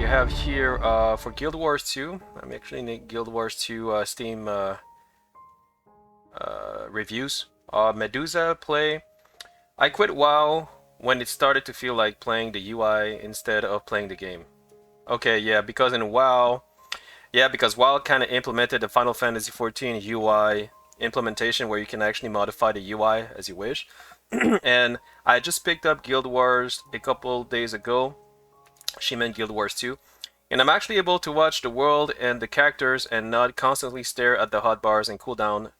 have here for Guild Wars 2. I'm actually in Guild Wars 2 Steam reviews. Medusa play. I quit WoW when it started to feel like playing the UI instead of playing the game. Okay, yeah, because in WoW, because WoW kind of implemented the Final Fantasy XIV UI implementation where you can actually modify the UI as you wish. And I just picked up Guild Wars a couple days ago. She meant Guild Wars 2. And I'm actually able to watch the world and the characters and not constantly stare at the hotbars and cooldown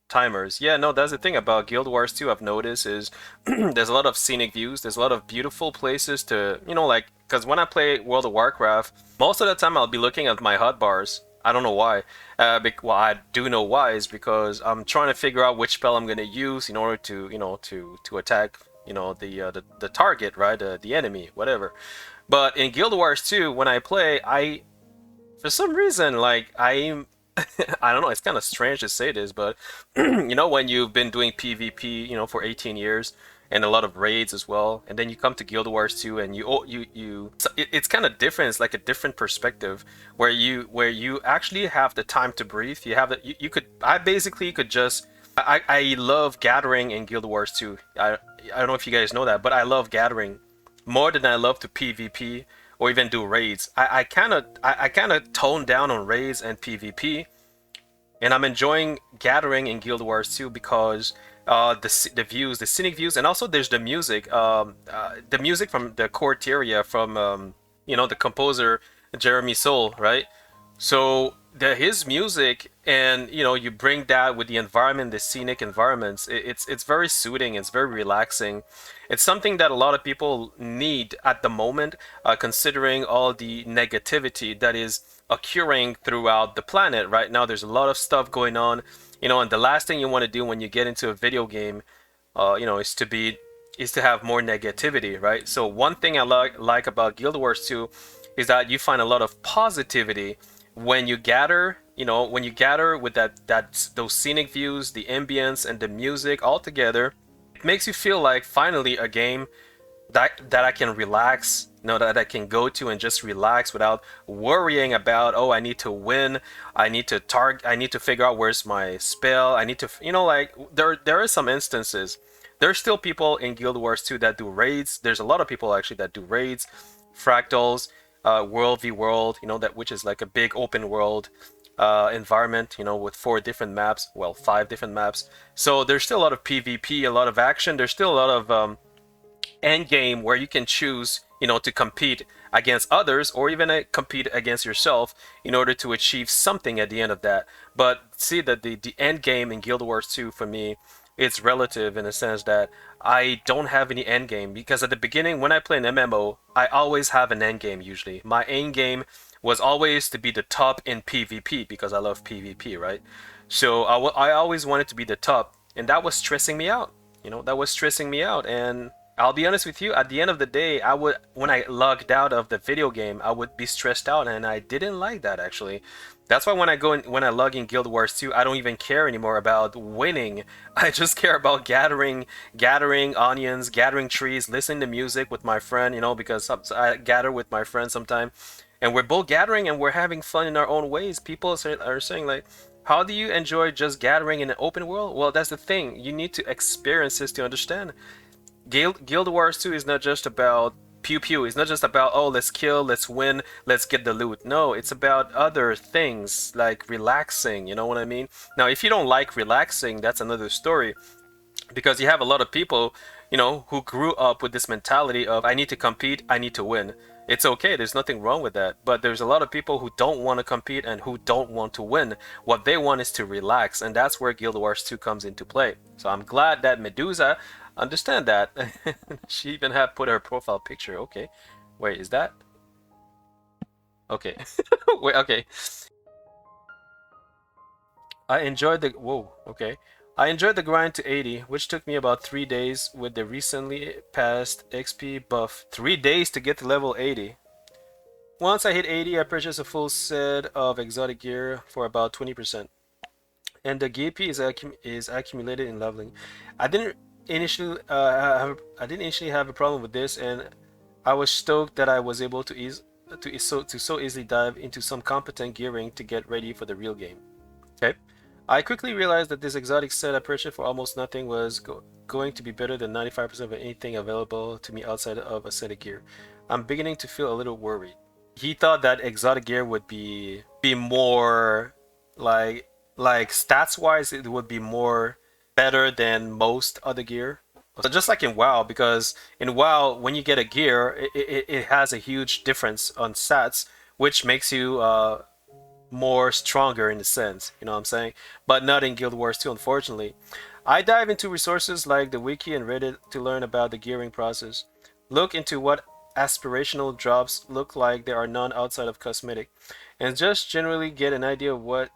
timers. Yeah, no, that's the thing about Guild Wars 2 I've noticed is there's a lot of scenic views, there's a lot of beautiful places to, like, because when I play World of Warcraft, most of the time I'll be looking at my hotbars. I don't know why. Well, I do know why is because I'm trying to figure out which spell I'm going to use in order to, to attack, the target, right? The enemy, whatever. But in Guild Wars 2, when I play, for some reason, like, I don't know, it's kind of strange to say this, but, when you've been doing PvP, for 18 years, and a lot of raids as well, and then you come to Guild Wars 2, and it's kind of different. It's like a different perspective, where you actually have the time to breathe. You have I basically could just, I love gathering in Guild Wars 2. I don't know if you guys know that, but I love gathering more than I love to PvP or even do raids. I kind of tone down on raids and PvP, and I'm enjoying gathering in Guild Wars 2 because the views, the scenic views, and also there's the music. The music from the Corteria from the composer Jeremy Soule, right? So his music, and you bring that with the environment, the scenic environments. It's very soothing. It's very relaxing. It's something that a lot of people need at the moment, considering all the negativity that is occurring throughout the planet right now. There's a lot of stuff going on, and the last thing you want to do when you get into a video game, is to have more negativity, right? So one thing I like about Guild Wars 2 is that you find a lot of positivity when you gather, with those scenic views, the ambience, and the music all together. It makes you feel like finally a game that I can relax, that I can go to and just relax without worrying about, oh, I need to win, I need to figure out where's my spell, I need to, like, there are some instances. There's still people in Guild Wars 2 that do raids. There's a lot of people actually that do raids, fractals, world v world, that, which is like a big open world environment, with 4 different maps, well, 5 different maps. So there's still a lot of PvP, a lot of action. There's still a lot of end game where you can choose, to compete against others or even compete against yourself in order to achieve something at the end of that. But see that the end game in Guild Wars 2 for me, it's relative in the sense that I don't have any end game, because at the beginning when I play an MMO, I always have an end game usually. My end game was always to be the top in PvP because I love PvP, right? So I always wanted to be the top, and that was stressing me out. That was stressing me out, and I'll be honest with you, at the end of the day, when I logged out of the video game, I would be stressed out, and I didn't like that actually. That's why when I log in Guild Wars 2, I don't even care anymore about winning. I just care about gathering onions, gathering trees, listening to music with my friend, because I gather with my friend sometime, and we're both gathering and we're having fun in our own ways. People are saying like, how do you enjoy just gathering in an open world? Well, that's the thing. You need to experience this to understand. Guild Wars 2 is not just about pew pew. It's not just about, oh, let's kill, let's win, let's get the loot. No, it's about other things like relaxing, you know what I mean? Now, if you don't like relaxing, that's another story, because you have a lot of people, who grew up with this mentality of, I need to compete, I need to win. It's okay, there's nothing wrong with that, but there's a lot of people who don't want to compete and who don't want to win. What they want is to relax, and that's where Guild Wars 2 comes into play. So I'm glad that Medusa understand that. She even had put her profile picture. Okay, wait, is that okay? Wait, okay. I enjoyed the whoa. Okay, I enjoyed the grind to 80, which took me about 3 days with the recently passed XP buff. 3 days to get to level 80. Once I hit 80, I purchased a full set of exotic gear for about 20%, and the GP is accumulated in leveling. I didn't initially have a problem with this, and I was stoked that I was able to to so easily dive into some competent gearing to get ready for the real game. Okay. I quickly realized that this exotic set I purchased for almost nothing was going to be better than 95% of anything available to me outside of a set of gear. I'm beginning to feel a little worried. He thought that exotic gear would be more like stats wise it would be more better than most other gear. So just like in WoW, because in WoW when you get a gear, it has a huge difference on stats, which makes you more stronger in a sense, you know what I'm saying? But not in Guild Wars 2, unfortunately. I dive into resources like the wiki and Reddit to learn about the gearing process. Look into what aspirational drops look like, there are none outside of cosmetic, and just generally get an idea of what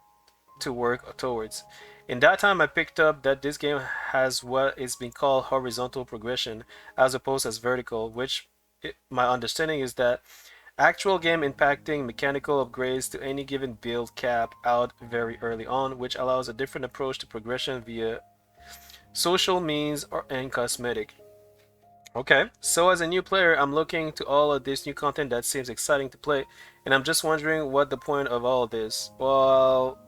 to work towards. In that time I picked up that this game has what is being called horizontal progression as opposed as vertical, which my understanding is that actual game impacting mechanical upgrades to any given build cap out very early on, which allows a different approach to progression via social means and cosmetic. Okay, so as a new player, I'm looking to all of this new content that seems exciting to play, and I'm just wondering what the point of all of this. Well,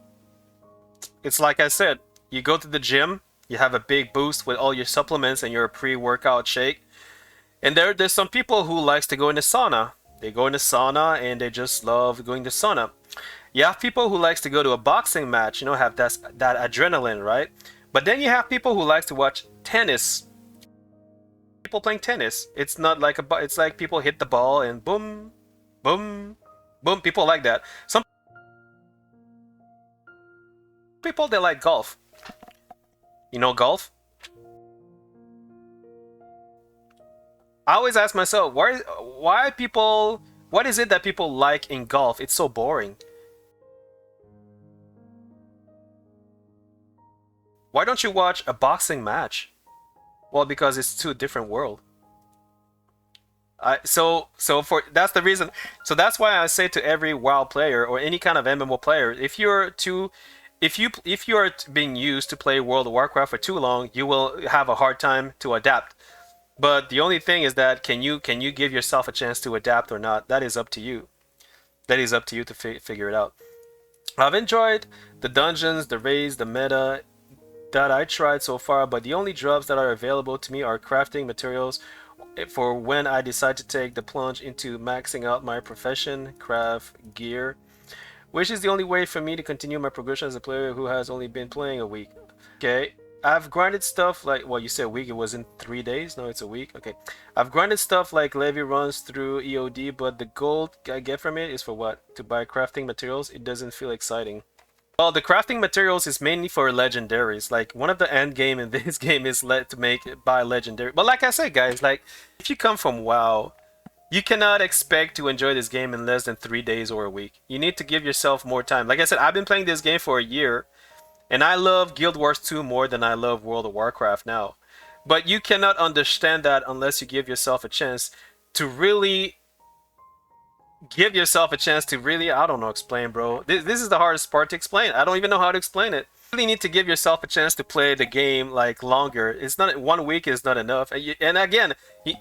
it's like I said, you go to the gym, you have a big boost with all your supplements and your pre-workout shake, and there's some people who likes to go in the sauna. They go in the sauna and they just love going to sauna. You have people who likes to go to a boxing match, you know, have that adrenaline, right? But then you have people who likes to watch tennis. People playing tennis. It's not like it's like people hit the ball and boom, boom, boom. People like that. Some people they like golf. You know golf? I always ask myself, why people, what is it that people like in golf? It's so boring. Why don't you watch a boxing match? Well, because it's two different world. So for that's the reason. So that's why I say to every WoW player or any kind of MMO player, if you are being used to play World of Warcraft for too long, you will have a hard time to adapt. But the only thing is that can you give yourself a chance to adapt or not? That is up to you. That is up to you to figure it out. I've enjoyed the dungeons, the raids, the meta that I tried so far, but the only drops that are available to me are crafting materials for when I decide to take the plunge into maxing out my profession, craft gear, which is the only way for me to continue my progression as a player who has only been playing a week. Okay, I've grinded stuff like, well, you said a week, it was in 3 days, no, it's a week. Okay, I've grinded stuff like levy runs through EOD, but the gold I get from it is for what? To buy crafting materials. It doesn't feel exciting. Well, the crafting materials is mainly for legendaries. Like, one of the end game in this game is to buy legendary. But like I said, guys, like, if you come from WoW, you cannot expect to enjoy this game in less than 3 days or a week. You need to give yourself more time. Like I said, I've been playing this game for a year, and I love Guild Wars 2 more than I love World of Warcraft now. But you cannot understand that unless you give yourself a chance to really I don't know, explain, bro. This is the hardest part to explain. I don't even know how to explain it. You really need to give yourself a chance to play the game like longer. It's not 1 week is not enough. And again,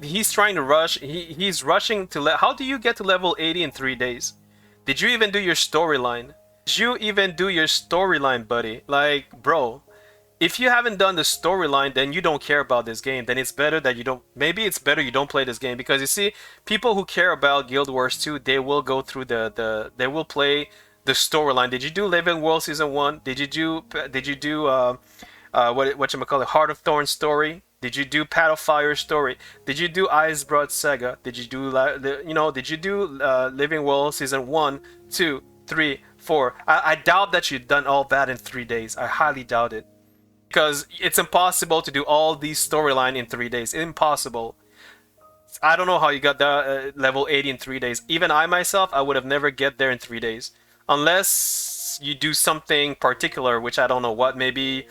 he's trying to rush. He's rushing to how do you get to level 80 in 3 days? Did you even do your storyline? Did you even do your storyline, buddy? Like, bro, if you haven't done the storyline, then you don't care about this game. Then it's better that you don't. Maybe it's better you don't play this game, because you see, people who care about Guild Wars 2, they will go through they will play the storyline. Did you do Living World Season 1? Did you do what you call it, Heart of Thorn story? Did you do Path of Fire story? Did you do Iceblood Saga? Did you do Living World Season 1, 2, 3, 4? I doubt that you've done all that in 3 days. I highly doubt it. Because it's impossible to do all these storyline in 3 days. Impossible. I don't know how you got the level 80 in 3 days. Even I myself, I would have never get there in 3 days. Unless you do something particular, which I don't know what. Maybe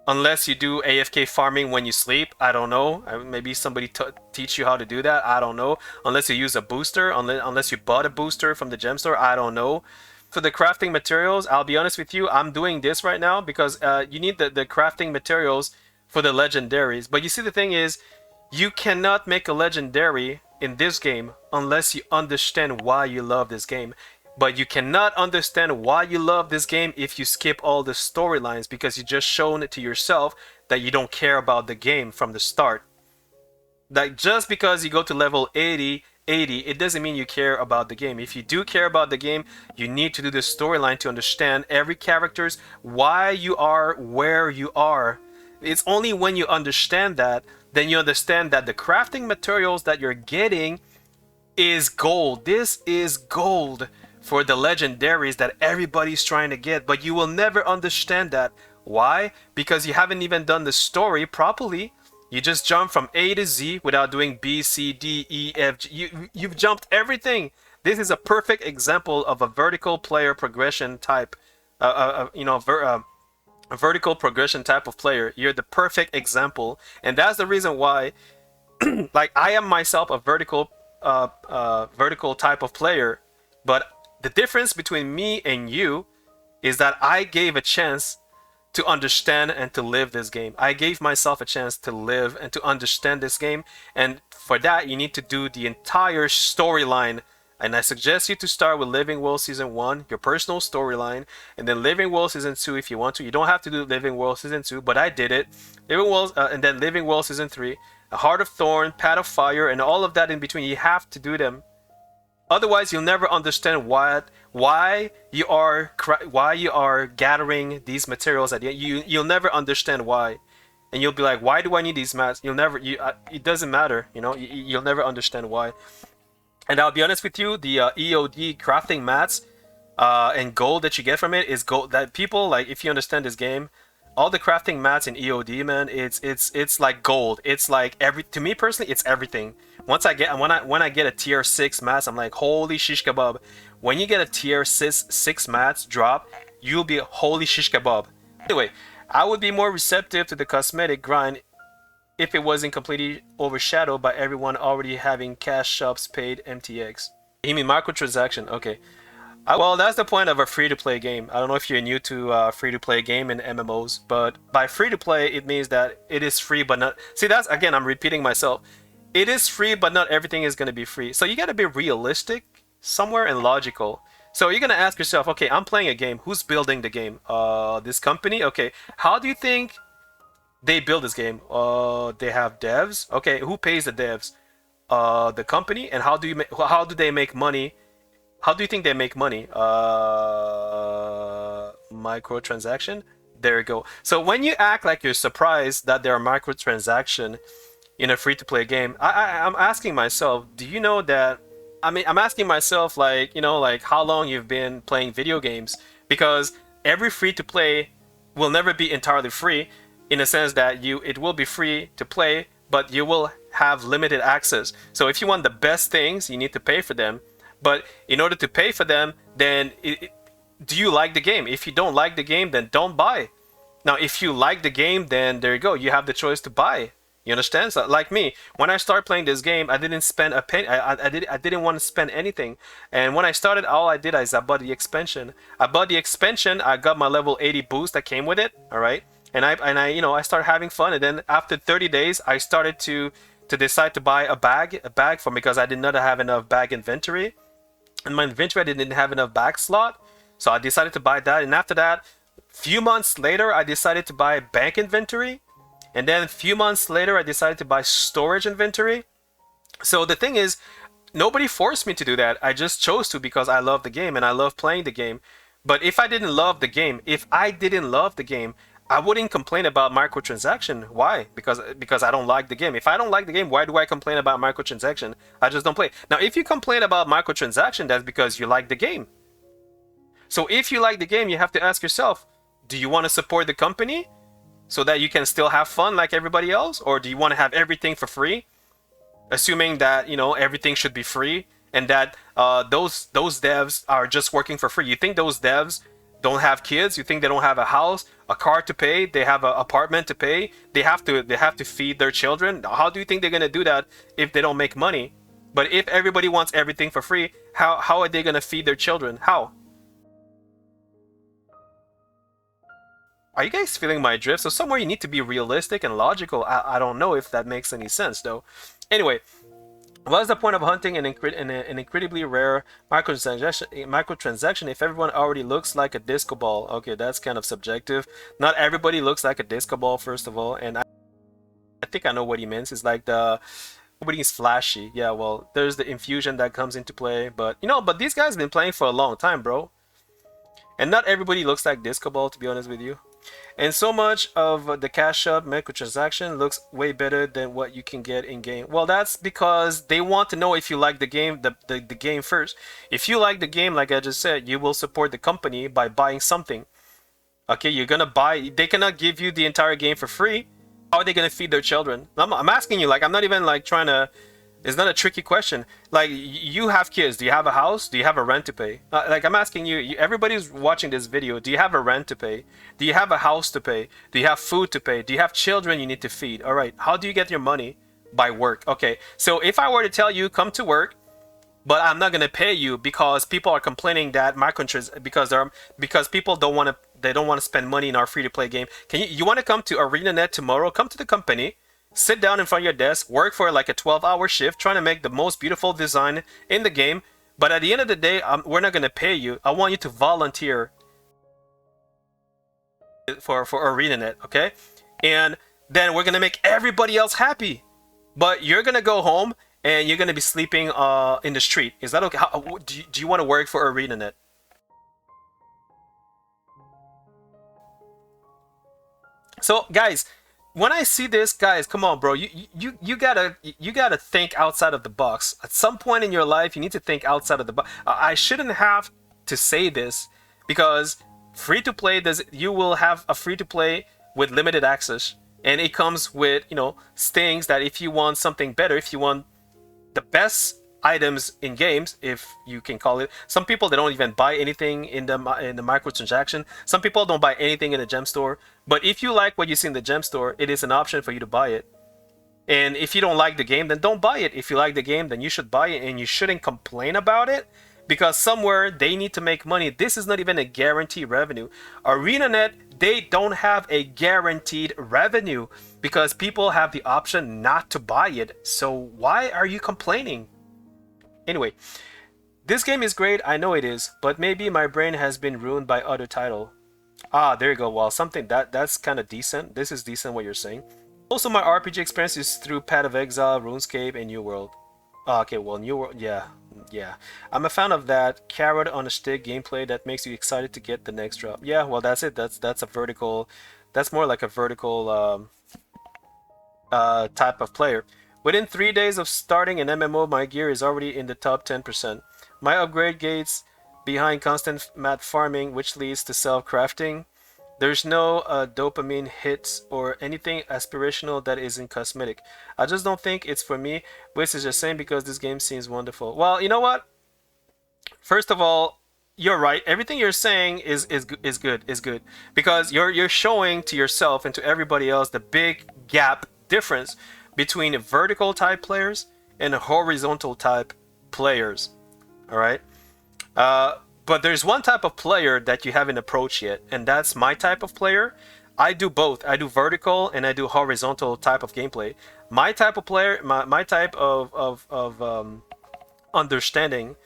unless you do AFK farming when you sleep. I don't know. Maybe somebody teach you how to do that. I don't know. Unless you use a booster. Unless you bought a booster from the gem store. I don't know. For the crafting materials, I'll be honest with you, I'm doing this right now because you need the crafting materials for the legendaries. But you see, the thing is, you cannot make a legendary in this game unless you understand why you love this game. But you cannot understand why you love this game if you skip all the storylines, because you just shown it to yourself that you don't care about the game from the start. Like, just because you go to level 80, it doesn't mean you care about the game. If you do care about the game, you need to do the storyline to understand every character's why you are where you are. It's only when you understand that, then you understand that the crafting materials that you're getting is gold. This is gold for the legendaries that everybody's trying to get, but you will never understand that. Why? Because you haven't even done the story properly. You just jump from A to Z without doing B, C, D, E, F, G. You've jumped everything. This is a perfect example of a vertical player progression type. A vertical progression type of player. You're the perfect example, and that's the reason why. Like, I am myself a vertical type of player, but the difference between me and you is that I gave a chance to understand and to live this game. I gave myself a chance to live and to understand this game, and for that you need to do the entire storyline. And I suggest you to start with Living World Season 1, your personal storyline, and then Living World Season 2 if you want to. You don't have to do Living World Season 2, but I did it. And then Living World Season 3, A Heart of Thorn, Path of Fire, and all of that in between. You have to do them. Otherwise, you'll never understand why you are gathering these materials at the end. You'll never understand why, and you'll be like, why do I need these mats? It doesn't matter. You'll never understand why. And I'll be honest with you, the EOD crafting mats and gold that you get from it is gold. That people, like, if you understand this game, all the crafting mats in EOD, man, it's like gold. It's like to me personally, it's everything. When I get a tier 6 mats, I'm like, holy shish kebab. When you get a tier 6 mats drop, you'll be holy shish kebab. Anyway, I would be more receptive to the cosmetic grind if it wasn't completely overshadowed by everyone already having cash shops paid MTX. You mean microtransaction? Okay. Well, that's the point of a free-to-play game. I don't know if you're new to free-to-play game in MMOs, but by free-to-play, it means that it is free, but not... See, that's, again, I'm repeating myself. It is free, but not everything is going to be free. So you got to be realistic somewhere and logical. So you're going to ask yourself, okay, I'm playing a game. Who's building the game? This company? Okay, how do you think they build this game? They have devs. Okay, who pays the devs? The company. And how do they make money? How do you think they make money? Microtransaction. There you go. So when you act like you're surprised that there are microtransaction in a free-to-play game, I'm asking myself, do you know that? I'm asking myself, like, like how long you've been playing video games, because every free-to-play will never be entirely free, in a sense that it will be free to play, but you will have limited access. So if you want the best things, you need to pay for them. But in order to pay for them, then do you like the game? If you don't like the game, then don't buy. Now, if you like the game, then there you go. You have the choice to buy. You understand? So, like me, when I started playing this game, I didn't spend a penny. I didn't want to spend anything. And when I started, all I did is I bought the expansion. I got my level 80 boost that came with it. All right, and I started having fun. And then after 30 days, I started to decide to buy a bag because I did not have enough bag inventory. In my inventory, I didn't have enough bag slot, so I decided to buy that. And after that, few months later, I decided to buy bank inventory. And then a few months later, I decided to buy storage inventory. So the thing is, nobody forced me to do that. I just chose to because I love the game and I love playing the game. But if I didn't love the game, I wouldn't complain about microtransaction. Why? Because I don't like the game. If I don't like the game, why do I complain about microtransaction? I just don't play. Now, if you complain about microtransaction, that's because you like the game. So if you like the game, you have to ask yourself, do you want to support the company so that you can still have fun like everybody else? Or do you want to have everything for free? Assuming that, everything should be free and that those devs are just working for free. You think those devs don't have kids? You think they don't have a house, a car to pay? They have an apartment to pay? They have to feed their children? How do you think they're gonna do that if they don't make money? But if everybody wants everything for free, how are they gonna feed their children? How? Are you guys feeling my drift? So somewhere you need to be realistic and logical. I don't know if that makes any sense though. Anyway, What's the point of hunting an incredibly rare microtransaction if everyone already looks like a disco ball? Okay, that's kind of subjective. Not everybody looks like a disco ball, first of all, and I think I know what he means. It's like the everything's flashy. Yeah, well, there's the infusion that comes into play, but but these guys have been playing for a long time, bro. And not everybody looks like disco ball, to be honest with you. And so much of the cash up microtransaction looks way better than what you can get in game. Well, that's because they want to know if you like the game, the game first. If you like the game, like I just said, you will support the company by buying something. Okay, you're gonna buy. They cannot give you the entire game for free. How are they gonna feed their children? I'm asking you. Like, I'm not even like trying to. It's not a tricky question. Like, you have kids. Do you have a house? Do you have a rent to pay? Like, I'm asking you, everybody's watching this video. Do you have a rent to pay? Do you have a house to pay? Do you have food to pay? Do you have children you need to feed? All right. How do you get your money? By work. Okay. So if I were to tell you, come to work, but I'm not gonna pay you because people are complaining that microtransactions because people don't want to they don't want to spend money in our free to play game. Can you want to come to ArenaNet tomorrow? Come to the company, sit down in front of your desk, work for like a 12-hour shift, trying to make the most beautiful design in the game. But at the end of the day, we're not gonna pay you. I want you to volunteer for ArenaNet, okay? And then we're gonna make everybody else happy. But you're gonna go home and you're gonna be sleeping in the street. Is that okay? Do you want to work for ArenaNet? So guys, when I see this, guys, come on, bro. You gotta think outside of the box. At some point in your life, you need to think outside of the box. I shouldn't have to say this because free to play does you will have a free to play with limited access, and it comes with things that if you want something better, if you want the best items in games, if you can call it. Some people they don't even buy anything in the microtransaction. Some people don't buy anything in the gem store. But if you like what you see in the gem store, it is an option for you to buy it. And if you don't like the game, then don't buy it. If you like the game, then you should buy it, and you shouldn't complain about it because somewhere they need to make money. This is not even a guaranteed revenue. ArenaNet, they don't have a guaranteed revenue because people have the option not to buy it. So why are you complaining? Anyway, this game is great, I know it is, but maybe my brain has been ruined by other title. Ah, there you go. Well, something that's kind of decent. This is decent what you're saying. Also, my RPG experience is through Path of Exile, RuneScape, and New World. Ah, okay, well, New World, yeah. I'm a fan of that carrot on a stick gameplay that makes you excited to get the next drop. Yeah, well, that's it. That's a vertical. That's more like a vertical type of player. Within 3 days of starting an MMO, my gear is already in the top 10%. My upgrade gates behind constant mat farming, which leads to self-crafting. There's no dopamine hits or anything aspirational that isn't cosmetic. I just don't think it's for me, which is just saying because this game seems wonderful. Well, you know what? First of all, you're right. Everything you're saying is good because you're showing to yourself and to everybody else the big gap difference between vertical type players and horizontal type players. All right. But there's one type of player that you haven't approached yet, and that's my type of player. I do both. I do vertical and I do horizontal type of gameplay. My type of player, my type of understanding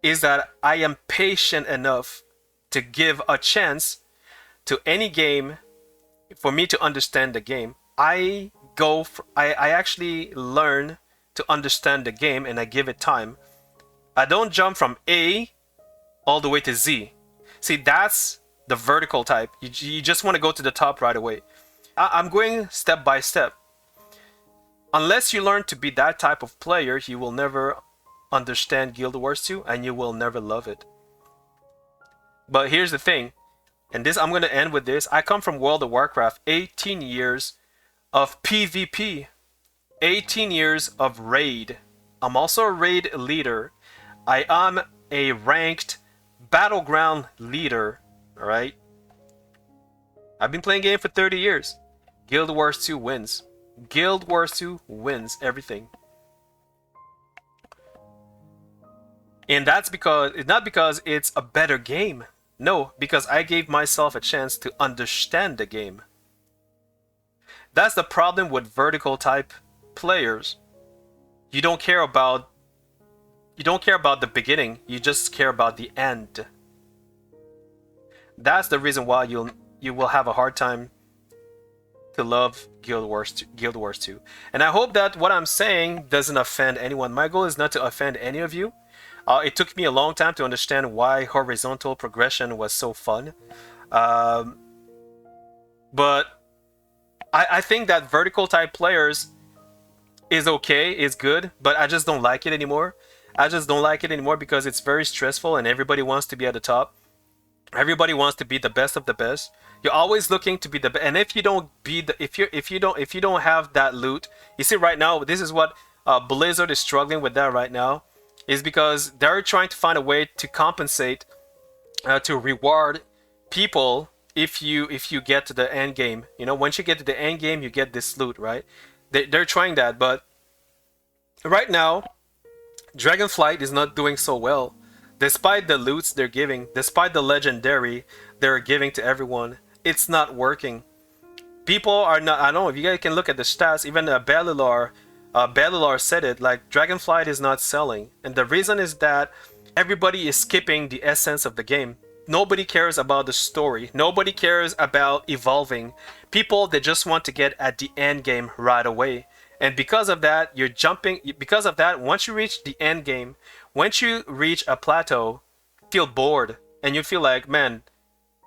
is that I am patient enough to give a chance to any game for me to understand the game. I actually learn to understand the game and I give it time. I don't jump from A all the way to Z. See, that's the vertical type. You just want to go to the top right away. I'm going step by step. Unless you learn to be that type of player, you will never understand Guild Wars 2 and you will never love it. But here's the thing, and this I'm going to end with this. I come from World of Warcraft, 18 years of PvP, 18 years of raid. I'm also a raid leader. I am a ranked battleground leader, alright? I've been playing game for 30 years. Guild Wars 2 wins. Guild Wars 2 wins everything. And that's because, not because it's a better game. No, because I gave myself a chance to understand the game. That's the problem with vertical type players. You don't care about the beginning. You just care about the end. That's the reason why you will have a hard time to love Guild Wars 2. And I hope that what I'm saying doesn't offend anyone. My goal is not to offend any of you. It took me a long time to understand why horizontal progression was so fun. Um, but I think that vertical type players is okay, is good, but I just don't like it anymore. I just don't like it anymore because it's very stressful and everybody wants to be at the top. Everybody wants to be the best of the best. You're always looking to be the best, and if you don't be the if you don't have that loot, you see right now this is what Blizzard is struggling with that right now, is because they're trying to find a way to compensate, to reward people if you get to the end game. You know, once you get to the end game, you get this loot, right? They're trying that, but right now, Dragonflight is not doing so well. Despite the loots they're giving, despite the legendary they're giving to everyone, it's not working. People are not. I don't know if you guys can look at the stats. Even Belilar said it. Like Dragonflight is not selling, and the reason is that everybody is skipping the essence of the game. Nobody cares about the story. Nobody cares about evolving. People, they just want to get at the end game right away. And because of that, you're jumping. Because of that, once you reach the end game, once you reach a plateau, you feel bored and you feel like, man,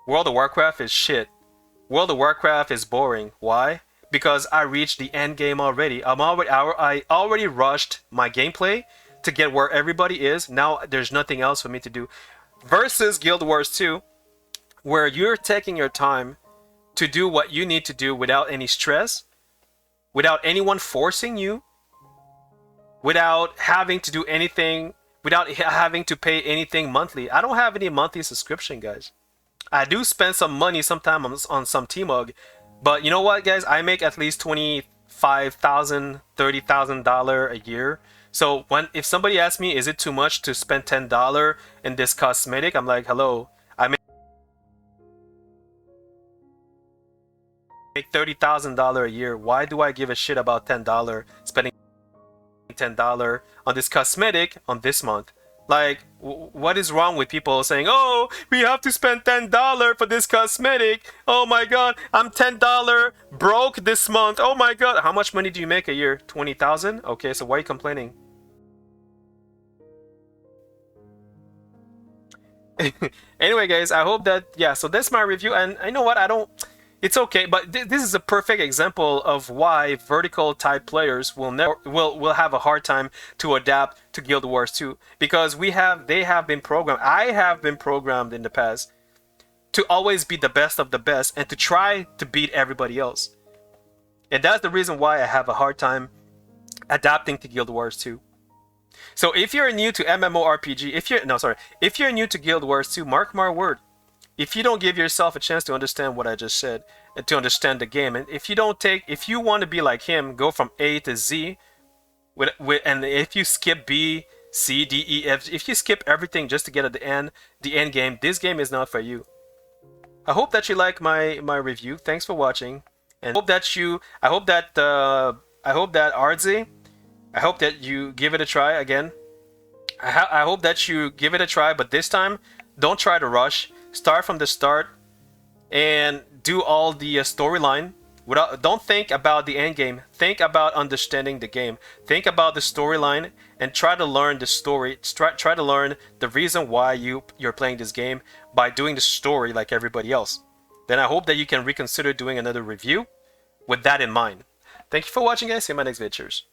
World of Warcraft is shit. World of Warcraft is boring. Why? Because I reached the end game already. I already rushed my gameplay to get where everybody is. Now there's nothing else for me to do. Versus Guild Wars 2, where you're taking your time to do what you need to do without any stress, without anyone forcing you, without having to do anything, without having to pay anything monthly. I don't have any monthly subscription, guys. I do spend some money sometimes on some T-Mug, but you know what, guys? I make at least $25,000, $30,000 a year. So if somebody asks me, is it too much to spend $10 in this cosmetic? I'm like, hello, I make $30,000 a year. Why do I give a shit about $10 spending $10 on this cosmetic on this month? Like, what is wrong with people saying, oh, we have to spend $10 for this cosmetic? Oh my god, I'm $10 broke this month. Oh my god, how much money do you make a year? 20,000? Okay, so why are you complaining? Anyway, guys, I hope that, yeah, so that's my review. And you know what, it's okay, but this is a perfect example of why vertical type players will have a hard time to adapt to Guild Wars 2, because they have been programmed. I have been programmed in the past to always be the best of the best and to try to beat everybody else. And that's the reason why I have a hard time adapting to Guild Wars 2. So if you're new to MMORPG, if you're new to Guild Wars 2, mark my word, if you don't give yourself a chance to understand what I just said and to understand the game, and if you want to be like him, go from A to Z, and if you skip B, C, D, E, F, if you skip everything just to get at the end game, this game is not for you. I hope that you like my review. Thanks for watching, and I hope that Ardzi, I hope that you give it a try again. I hope that you give it a try, but this time, don't try to rush. Start from the start and do all the storyline. Don't think about the end game. Think about understanding the game. Think about the storyline and try to learn the story. Try to learn the reason why you're playing this game by doing the story like everybody else. Then I hope that you can reconsider doing another review with that in mind. Thank you for watching, guys. See you in my next video. Cheers.